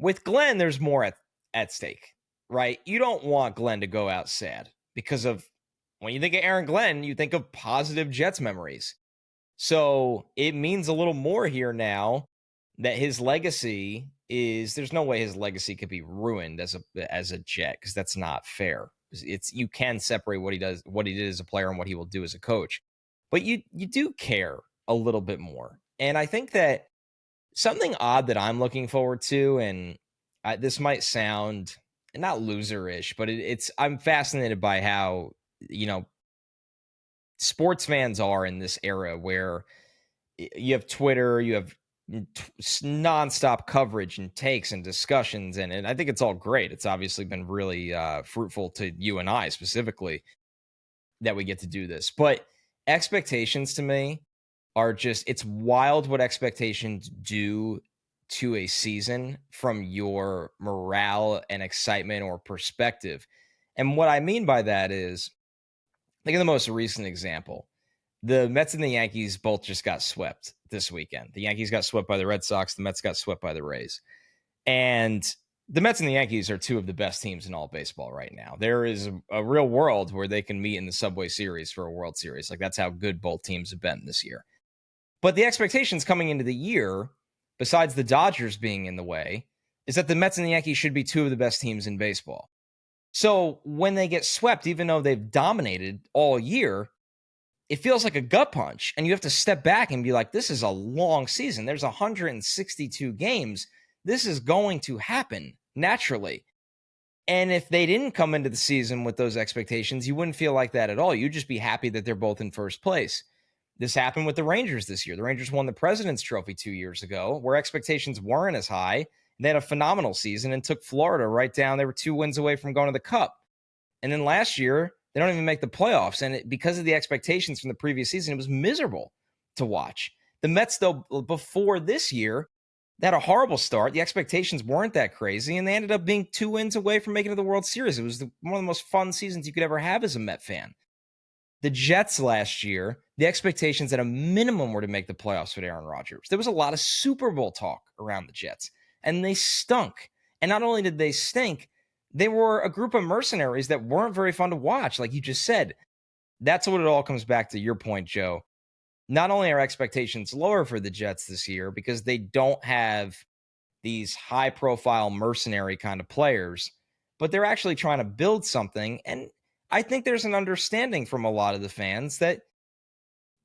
With Glenn, there's more at stake, right? You don't want Glenn to go out sad because of when you think of Aaron Glenn, you think of positive Jets memories. So it means a little more here now that his legacy is there's no way his legacy could be ruined as a Jet because that's not fair. It's you can separate what he does, what he did as a player, and what he will do as a coach, but you do care a little bit more. And I think that something odd that I'm looking forward to, and this might sound not loserish, but it's I'm fascinated by how you know sports fans are in this era where you have Twitter, you have nonstop coverage and takes and discussions, and I think it's all great. It's obviously been really fruitful to you and I specifically that we get to do this. But expectations to me are just, it's wild what expectations do to a season from your morale and excitement or perspective. And what I mean by that is, think of the most recent example. The Mets and the Yankees both just got swept this weekend. The Yankees got swept by the Red Sox. The Mets got swept by the Rays. And the Mets and the Yankees are two of the best teams in all baseball right now. There is a real world where they can meet in the Subway Series for a World Series. Like, that's how good both teams have been this year. But the expectations coming into the year, besides the Dodgers being in the way, is that the Mets and the Yankees should be two of the best teams in baseball. So when they get swept, even though they've dominated all year, it feels like a gut punch. And you have to step back and be like, this is a long season. There's 162 games. This is going to happen naturally. And if they didn't come into the season with those expectations, you wouldn't feel like that at all. You'd just be happy that they're both in first place. This happened with the Rangers this year. The Rangers won the President's Trophy 2 years ago, where expectations weren't as high. They had a phenomenal season and took Florida right down. They were 2 wins away from going to the Cup. And then last year, they don't even make the playoffs. And because of the expectations from the previous season, it was miserable to watch. The Mets, though, before this year, they had a horrible start. The expectations weren't that crazy, and they ended up being 2 wins away from making it to the World Series. It was one of the most fun seasons you could ever have as a Met fan. The Jets last year, the expectations at a minimum were to make the playoffs with Aaron Rodgers. There was a lot of Super Bowl talk around the Jets, and they stunk. And not only did they stink, they were a group of mercenaries that weren't very fun to watch, like you just said. That's what it all comes back to, your point, Joe. Not only are expectations lower for the Jets this year because they don't have these high-profile mercenary kind of players, but they're actually trying to build something. And I think there's an understanding from a lot of the fans that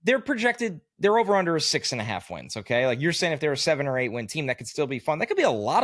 they're projected, they're over under 6.5 wins, okay? Like you're saying, if they're a 7 or 8 win team, that could still be fun. That could be a lot of